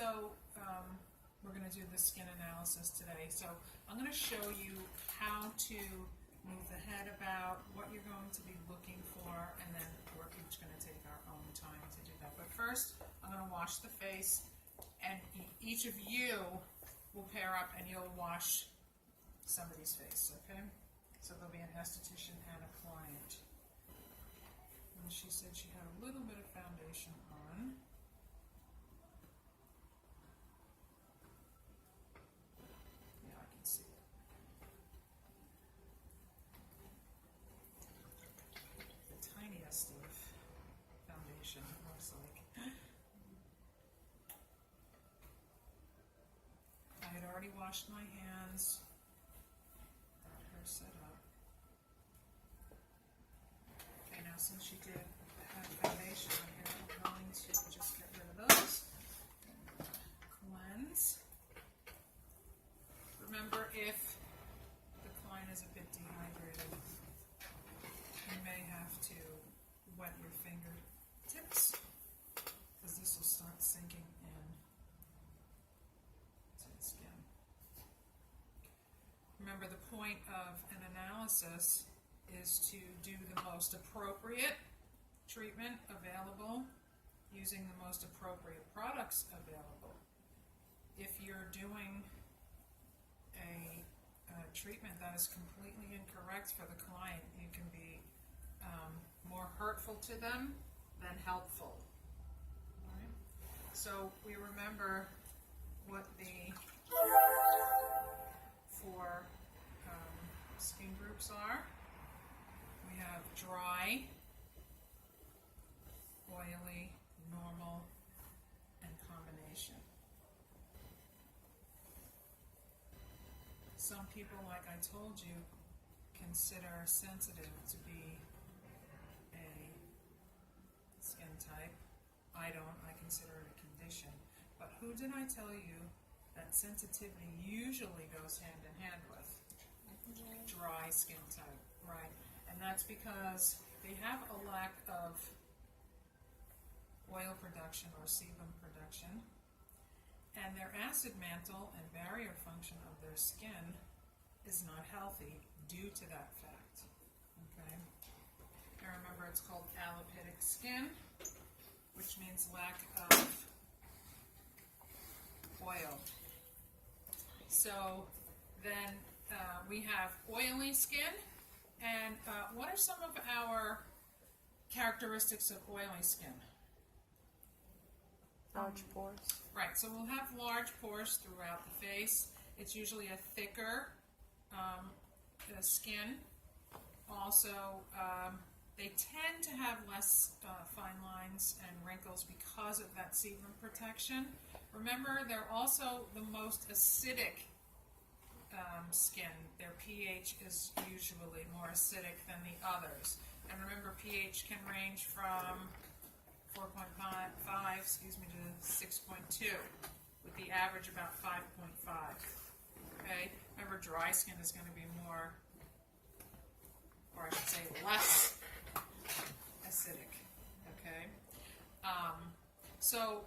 So we're going to do the skin analysis today. So I'm going to show you how to move the head about, what you're going to be looking for, and then we're each going to take our own time to do that. But first, I'm going to wash the face, and each of you will pair up and you'll wash somebody's face, okay? So there'll be an esthetician and a client. And she said she had a little bit of foundation on. Yeah, I can see it. The tiniest of foundation, it looks like. I had already washed my hands. Got her set up. Okay, now since she did have foundation on here, I'm going to just get rid of those. Cleanse. Remember, if the client is a bit dehydrated, you may have to wet your fingertips, because this will start sinking in to the skin. Remember, the point of an analysis is to do the most appropriate treatment available using the most appropriate products available. If you're doing a treatment that is completely incorrect for the client, you can be more hurtful to them than helpful. All right? So we remember what the four skin groups are. We have dry, oily, normal, and combination. Some people, like I told you, consider sensitive to be a skin type. I don't. I consider it a condition. But who did I tell you that sensitivity usually goes hand in hand with? Dry skin type, right? And that's because they have a lack of oil production or sebum production, and their acid mantle and barrier function of their skin is not healthy due to that fact. Okay? Now remember, it's called alopetic skin, which means lack of oil. So then we have oily skin, and what are some of our characteristics of oily skin? Large pores. Right, so we'll have large pores throughout the face. It's usually a thicker skin. Also, they tend to have less fine lines and wrinkles because of that sebum protection. Remember, they're also the most acidic skin. Their pH is usually more acidic than the others. And remember, pH can range from 4.5, to 6.2, with the average about 5.5. Okay? Remember, dry skin is going to be more, or I should say less acidic. Okay? So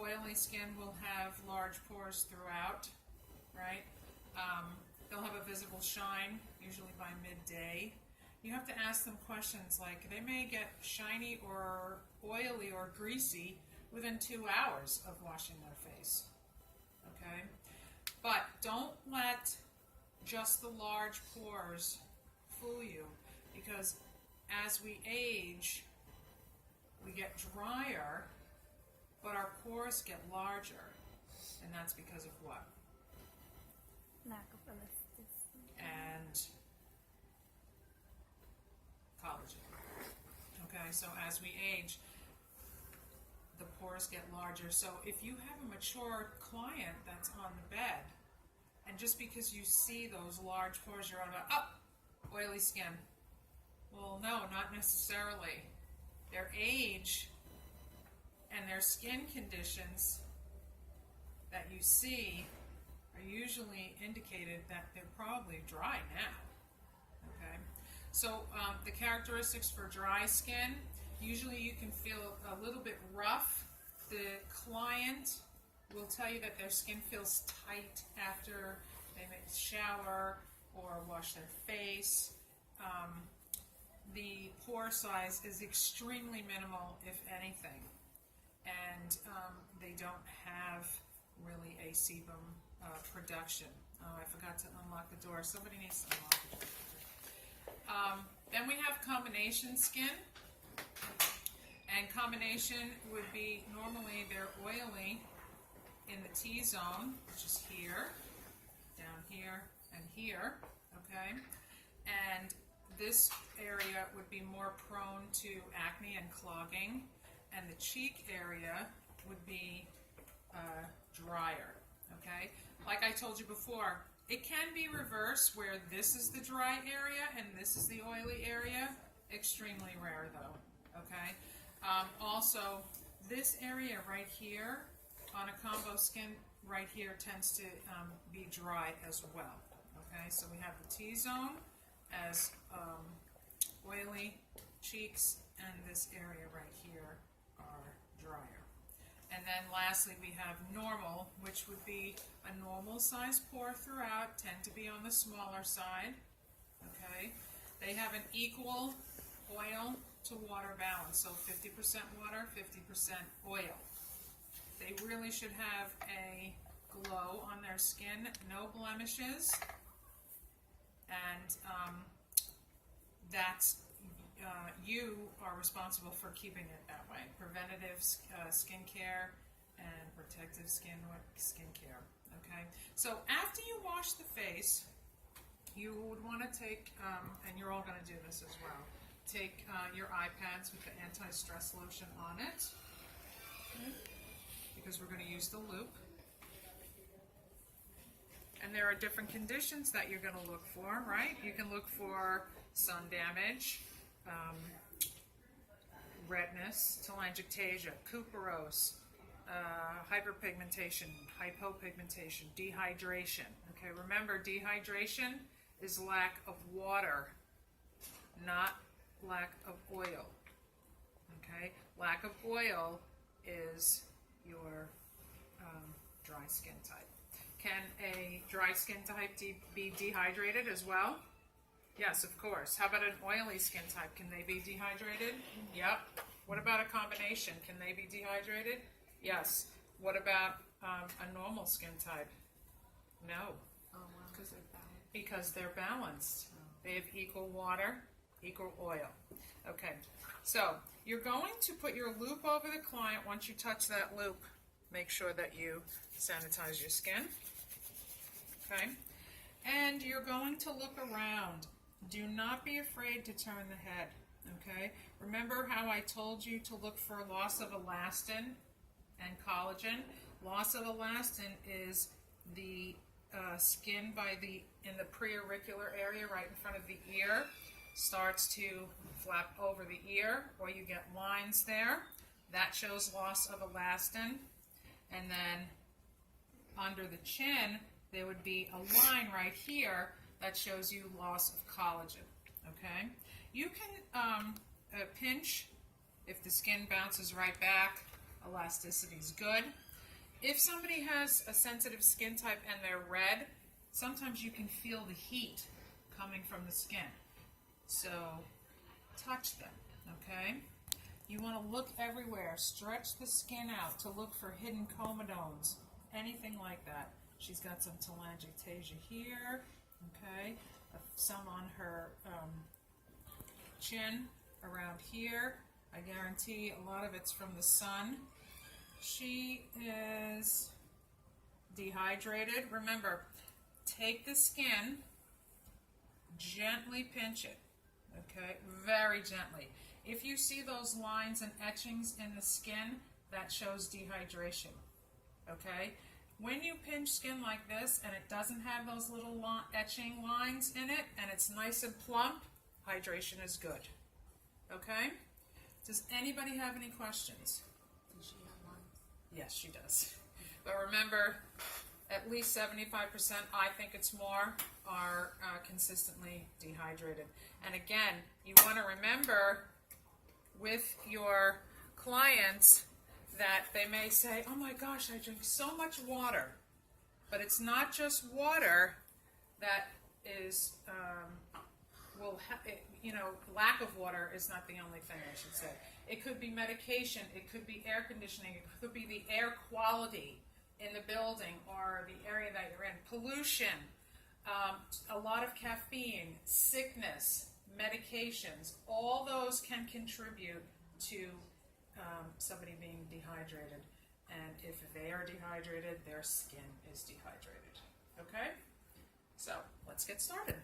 oily skin will have large pores throughout, right? They'll have a visible shine, usually by midday. You have to ask them questions like, they may get shiny or oily or greasy within 2 hours of washing their face. Okay? But don't let just the large pores fool you, because as we age, we get drier, but our pores get larger. And that's because of what? Lack of elasticity. And collagen. Okay, so as we age, the pores get larger. So if you have a mature client that's on the bed, and just because you see those large pores, you're on about, oh, oily skin. Well, no, not necessarily. Their age and their skin conditions that you see are usually indicated that they're probably dry now. Okay? So the characteristics for dry skin, usually you can feel a little bit rough. The client will tell you that their skin feels tight after they may shower or wash their face. The pore size is extremely minimal, if anything, and they don't have really a sebum production. Oh, I forgot to unlock the door. Somebody needs to unlock the door. Then we have combination skin. And combination would be, normally they're oily in the T-zone, which is here, down here, and here, okay? And this area would be more prone to acne and clogging, and the cheek area would be drier, okay? Like I told you before, it can be reversed where this is the dry area and this is the oily area. Extremely rare though, okay? Also, this area right here on a combo skin right here tends to be dry as well, okay? So we have the T-zone as oily cheeks, and this area right here are drier. And then lastly we have normal, which would be a normal size pore throughout, tend to be on the smaller side, okay? They have an equal oil to water balance, so 50% water, 50% oil. They really should have a glow on their skin, no blemishes, and that's you are responsible for keeping it that way. Preventative skincare and protective skincare. Okay. So after you wash the face, you would want to take, and you're all going to do this as well. Take your eye pads with the anti-stress lotion on it, okay, because we're going to use the loop. And there are different conditions that you're going to look for, right? You can look for sun damage, redness, telangiectasia, cuperose, hyperpigmentation, hypopigmentation, dehydration. Okay, remember, dehydration is lack of water, not lack of oil. Okay, lack of oil is your dry skin type. Can a dry skin type be dehydrated as well? Yes, of course. How about an oily skin type? Can they be dehydrated? Yep. What about a combination? Can they be dehydrated? Yes. What about a normal skin type? No. Oh, wow. Because they're balanced. Because they're balanced. They have equal water, equal oil. Okay. So you're going to put your loop over the client. Once you touch that loop, make sure that you sanitize your skin. Okay. And you're going to look around. Do not be afraid to turn the head, okay? Remember how I told you to look for loss of elastin and collagen? Loss of elastin is the skin in the preauricular area right in front of the ear starts to flap over the ear, or you get lines there. That shows loss of elastin. And then under the chin, there would be a line right here that shows you loss of collagen, okay? You can pinch if the skin bounces right back. Elasticity is good. If somebody has a sensitive skin type and they're red, sometimes you can feel the heat coming from the skin. So touch them, okay? You want to look everywhere. Stretch the skin out to look for hidden comedones, anything like that. She's got some telangiectasia here, okay? Some on her chin, around here. I guarantee a lot of it's from the sun. She is dehydrated. Remember, take the skin, gently pinch it, okay? Very gently. If you see those lines and etchings in the skin, that shows dehydration, okay? When you pinch skin like this and it doesn't have those little etching lines in it and it's nice and plump, hydration is good, okay? Does anybody have any questions? Does she have lines? Yes, she does. But remember, at least 75%, I think it's more, are consistently dehydrated. And again, you want to remember with your clients that they may say, oh my gosh, I drink so much water. But it's not just water that is, lack of water is not the only thing, I should say. It could be medication, it could be air conditioning, it could be the air quality in the building or the area that you're in, pollution, a lot of caffeine, sickness, medications, all those can contribute to somebody being dehydrated. And if they are dehydrated, their skin is dehydrated. Okay? So, let's get started.